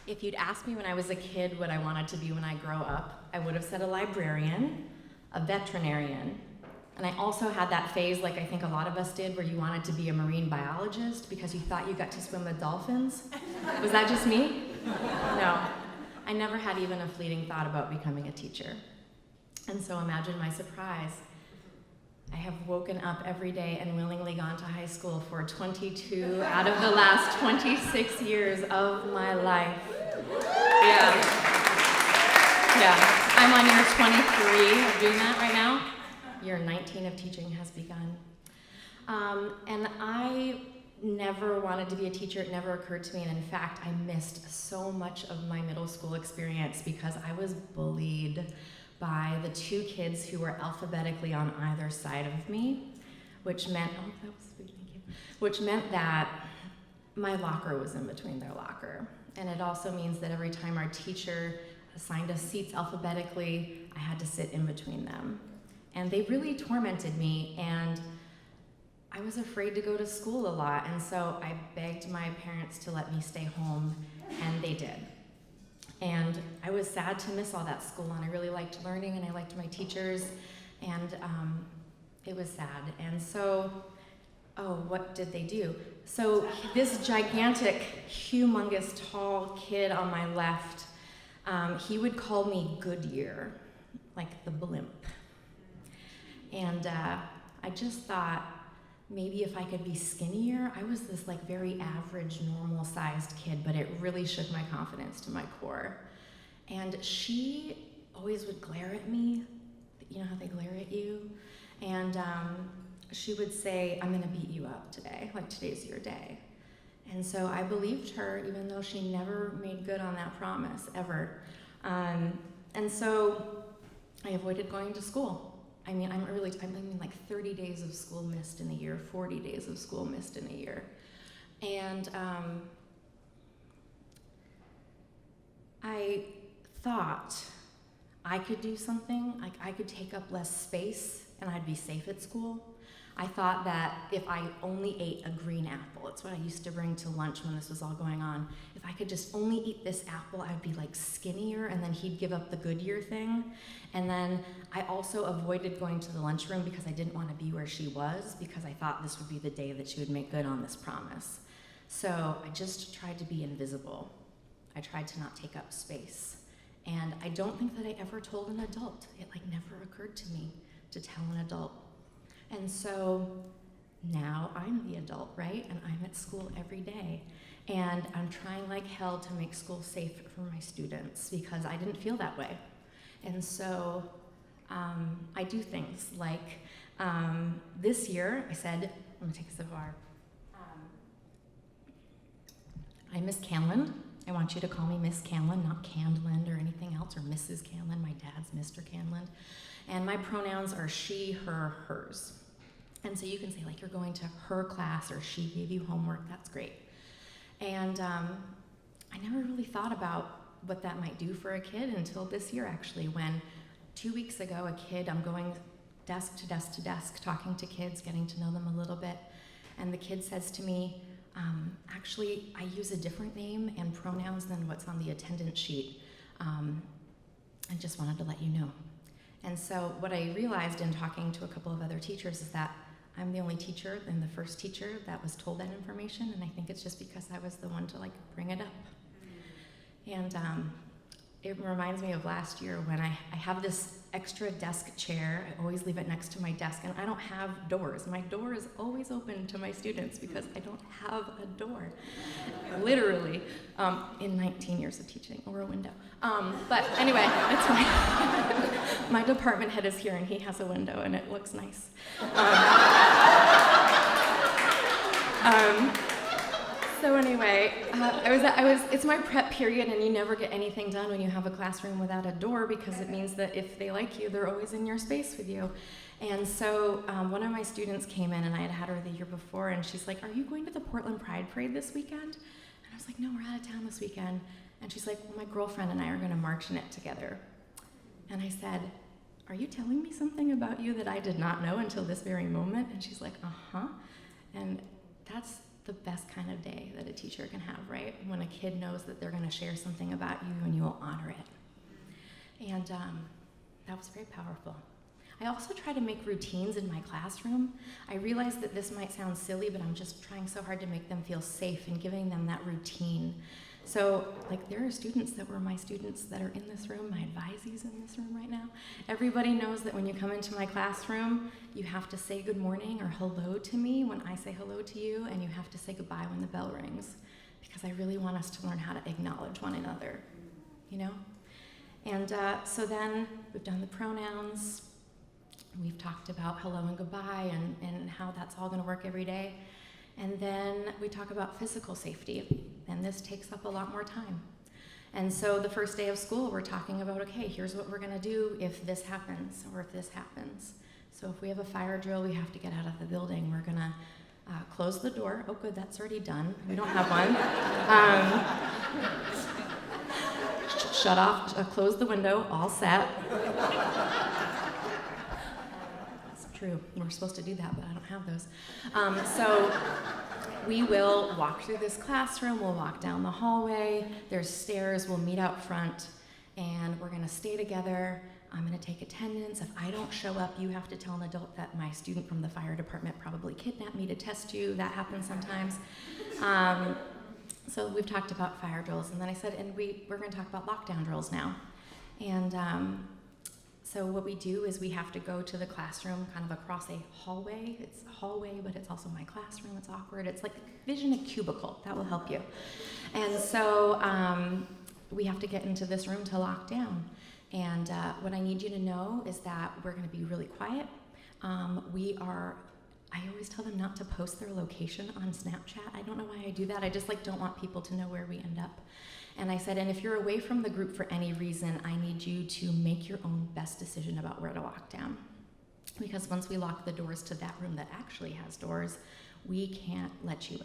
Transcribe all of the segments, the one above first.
If you'd asked me when I was a kid what I wanted to be when I grow up, I would have said a librarian, a veterinarian, and I also had that phase, like I think a lot of us did, where you wanted to be a marine biologist because you thought you got to swim with dolphins. Was that just me? No. I never had even a fleeting thought about becoming a teacher. And so imagine my surprise. I have woken up every day and willingly gone to high school for 22 out of the last 26 years of my life. Yeah. I'm on year 23 of doing that right now. Year 19 of teaching has begun. And I never wanted to be a teacher. It never occurred to me. And in fact, I missed so much of my middle school experience because I was bullied by the two kids who were alphabetically on either side of me, which meant, oh, that was sweet, thank you. Which meant that my locker was in between their locker. And it also means that every time our teacher assigned us seats alphabetically, I had to sit in between them. And they really tormented me, and I was afraid to go to school a lot, and so I begged my parents to let me stay home, and they did. And I was sad to miss all that school, and I really liked learning, and I liked my teachers, and it was sad. And so, what did they do? So this gigantic, humongous, tall kid on my left, he would call me Goodyear, like the blimp. And I just thought, maybe if I could be skinnier. I was this like very average, normal-sized kid, but it really shook my confidence to my core. And she always would glare at me. You know how they glare at you? And she would say, I'm gonna beat you up today, like today's your day. And so I believed her, even though she never made good on that promise, ever. And so I avoided going to school. I mean, like 30 days of school missed in a year, 40 days of school missed in a year. And I thought I could do something, like I could take up less space and I'd be safe at school. I thought that if I only ate a green apple, it's what I used to bring to lunch when this was all going on. If I could just only eat this apple, I'd be like skinnier, and then he'd give up the Goodyear thing. And then I also avoided going to the lunchroom because I didn't want to be where she was, because I thought this would be the day that she would make good on this promise. So I just tried to be invisible. I tried to not take up space. And I don't think that I ever told an adult. It like never occurred to me to tell an adult. And so now I'm the adult, right? And I'm at school every day. And I'm trying like hell to make school safe for my students because I didn't feel that way. And so I do things like this year I said, I'm gonna take a sip of water. I'm Miss Candland. I want you to call me Miss Candland, not Candland or anything else, or Mrs. Candland. My dad's Mr. Candland. And my pronouns are she, her, hers. And so you can say like you're going to her class or she gave you homework, that's great. And I never really thought about what that might do for a kid until this year actually, when 2 weeks ago I'm going desk to desk to desk, talking to kids, getting to know them a little bit. And the kid says to me, actually I use a different name and pronouns than what's on the attendance sheet. I just wanted to let you know. And so what I realized in talking to a couple of other teachers is that I'm the only teacher and the first teacher that was told that information, and I think it's just because I was the one to like bring it up. And it reminds me of last year when I have this extra desk chair. I always leave it next to my desk, and I don't have doors. My door is always open to my students because I don't have a door, literally, in 19 years of teaching, or a window. But anyway, it's fine. My department head is here, and he has a window, and it looks nice. So anyway, it's my prep period, and you never get anything done when you have a classroom without a door, because it means that if they like you, they're always in your space with you. And so one of my students came in, and I had her the year before, and she's like, are you going to the Portland Pride Parade this weekend? And I was like, no, we're out of town this weekend. And she's like, well, my girlfriend and I are gonna march in it together. And I said, are you telling me something about you that I did not know until this very moment? And she's like, uh-huh. And that's the best kind of day that a teacher can have, right? When a kid knows that they're going to share something about you and you will honor it. And that was very powerful. I also try to make routines in my classroom. I realize that this might sound silly, but I'm just trying so hard to make them feel safe and giving them that routine. So, like, there are students that were my students that are in this room, my advisees in this room right now. Everybody knows that when you come into my classroom, you have to say good morning or hello to me when I say hello to you, and you have to say goodbye when the bell rings, because I really want us to learn how to acknowledge one another, you know? And so then we've done the pronouns. We've talked about hello and goodbye and how that's all going to work every day. And then we talk about physical safety, and this takes up a lot more time. And so the first day of school, we're talking about, okay, here's what we're going to do if this happens or if this happens. So if we have a fire drill, we have to get out of the building. We're going to close the door. Oh, good, that's already done. We don't have one. Shut off, close the window, all set. True, we're supposed to do that, but I don't have those. So we will walk through this classroom, we'll walk down the hallway, there's stairs, we'll meet out front, and we're gonna stay together. I'm gonna take attendance. If I don't show up, you have to tell an adult that my student from the fire department probably kidnapped me to test you. That happens sometimes. So we've talked about fire drills, and then I said, and we're gonna talk about lockdown drills now. And so what we do is we have to go to the classroom kind of across a hallway. It's a hallway, but it's also my classroom. It's awkward. It's like, vision a cubicle. That will help you. And so we have to get into this room to lock down. And what I need you to know is that we're going to be really quiet. I always tell them not to post their location on Snapchat. I don't know why I do that. I just don't want people to know where we end up. And I said, and if you're away from the group for any reason, I need you to make your own best decision about where to lock down. Because once we lock the doors to that room that actually has doors, we can't let you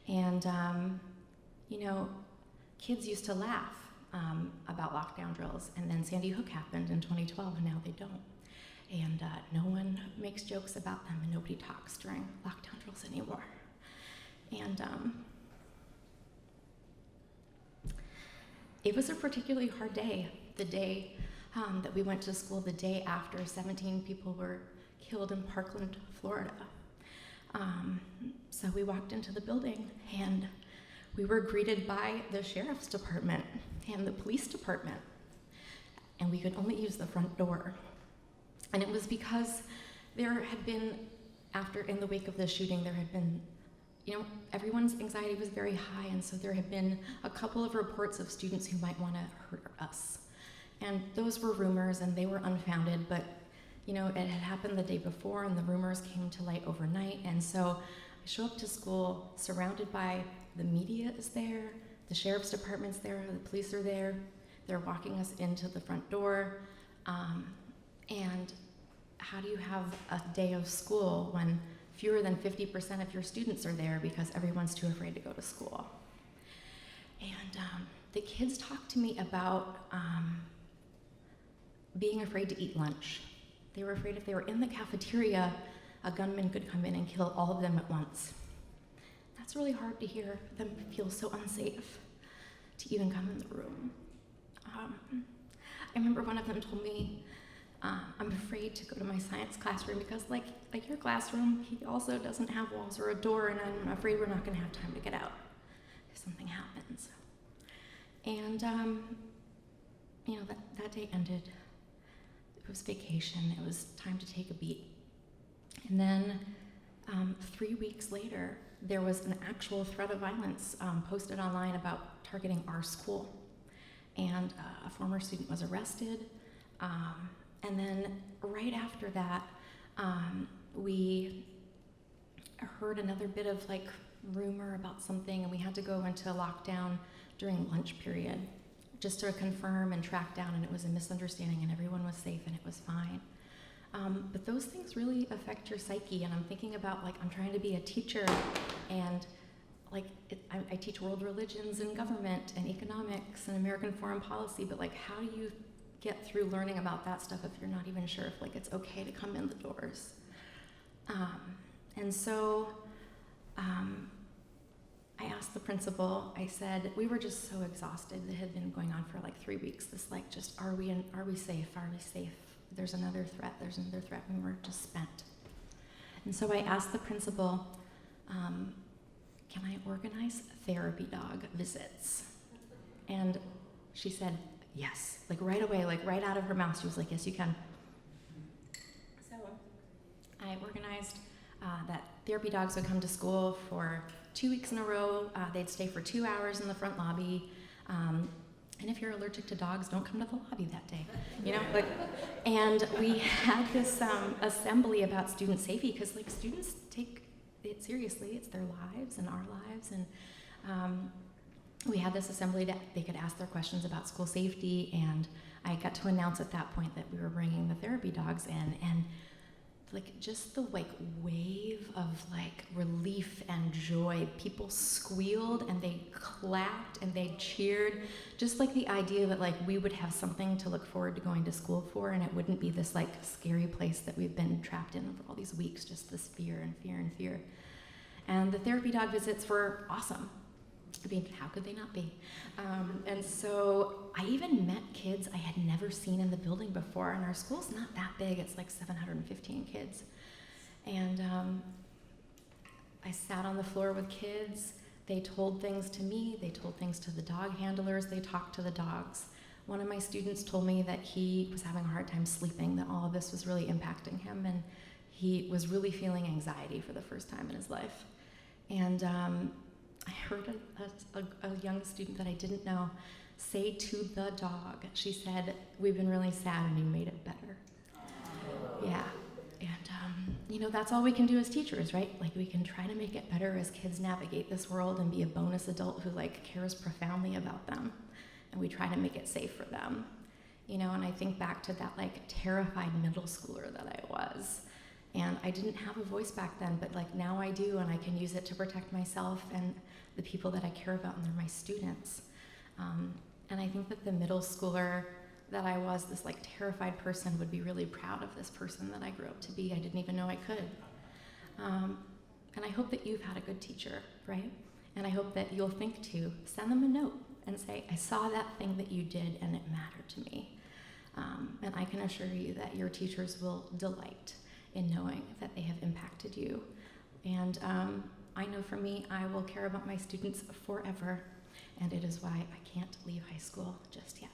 in. And, kids used to laugh about lockdown drills, and then Sandy Hook happened in 2012, and now they don't. And no one makes jokes about them, and nobody talks during lockdown drills anymore. And it was a particularly hard day, the day that we went to school, the day after 17 people were killed in Parkland, Florida. So we walked into the building, and we were greeted by the sheriff's department and the police department, and we could only use the front door. And it was because there had been, in the wake of the shooting, there had been, everyone's anxiety was very high, and so there had been a couple of reports of students who might want to hurt us. And those were rumors, and they were unfounded, but, it had happened the day before, and the rumors came to light overnight. And so I show up to school surrounded by the media is there, the sheriff's department's there, the police are there. They're walking us into the front door. And how do you have a day of school when fewer than 50% of your students are there because everyone's too afraid to go to school? And the kids talked to me about being afraid to eat lunch. They were afraid if they were in the cafeteria, a gunman could come in and kill all of them at once. That's really hard to hear them feel so unsafe to even come in the room. I remember one of them told me, I'm afraid to go to my science classroom because like your classroom, he also doesn't have walls or a door, and I'm afraid we're not gonna have time to get out if something happens. And that day ended. It was vacation, it was time to take a beat. And then 3 weeks later, there was an actual threat of violence posted online about targeting our school. And a former student was arrested. And then right after that, we heard another bit of rumor about something, and we had to go into lockdown during lunch period just to confirm and track down, and it was a misunderstanding, and everyone was safe, and it was fine. But those things really affect your psyche, and I'm thinking about I'm trying to be a teacher, and I teach world religions and government and economics and American foreign policy, but how do you get through learning about that stuff if you're not even sure if it's okay to come in the doors? And so I asked the principal, I said, we were just so exhausted. It had been going on for like 3 weeks. This like just, are we safe? Are we safe? There's another threat, and we're just spent. And so I asked the principal, can I organize therapy dog visits? And she said, yes, like right away, like right out of her mouth, she was like, yes, you can. So I organized that therapy dogs would come to school for 2 weeks in a row. They'd stay for 2 hours in the front lobby. And if you're allergic to dogs, don't come to the lobby that day, you know? Like, and we had this assembly about student safety, because like students take it seriously. It's their lives and our lives. And we had this assembly that they could ask their questions about school safety, and I got to announce at that point that we were bringing the therapy dogs in, and like just the like wave of like relief and joy. People squealed and they clapped and they cheered. Just like the idea that like we would have something to look forward to going to school for, and it wouldn't be this like scary place that we've been trapped in for all these weeks, just this fear and fear and fear. And the therapy dog visits were awesome. I mean, how could they not be? And so I even met kids I had never seen in the building before, and our school's not that big. It's like 715 kids. And I sat on the floor with kids. They told things to me. They told things to the dog handlers. They talked to the dogs. One of my students told me that he was having a hard time sleeping, that all of this was really impacting him, and he was really feeling anxiety for the first time in his life. And I heard a young student that I didn't know say to the dog, she said, "We've been really sad and you made it better." Yeah, and you know, that's all we can do as teachers, right? Like we can try to make it better as kids navigate this world and be a bonus adult who like cares profoundly about them, and we try to make it safe for them. You know, and I think back to that like terrified middle schooler that I was. And I didn't have a voice back then, but like now I do, and I can use it to protect myself and the people that I care about, and they're my students. And I think that the middle schooler that I was, this like terrified person, would be really proud of this person that I grew up to be. I didn't even know I could. And I hope that you've had a good teacher, right? And I hope that you'll think to send them a note and say, I saw that thing that you did and it mattered to me. And I can assure you that your teachers will delight in knowing that they have impacted you. And I know for me, I will care about my students forever, and it is why I can't leave high school just yet.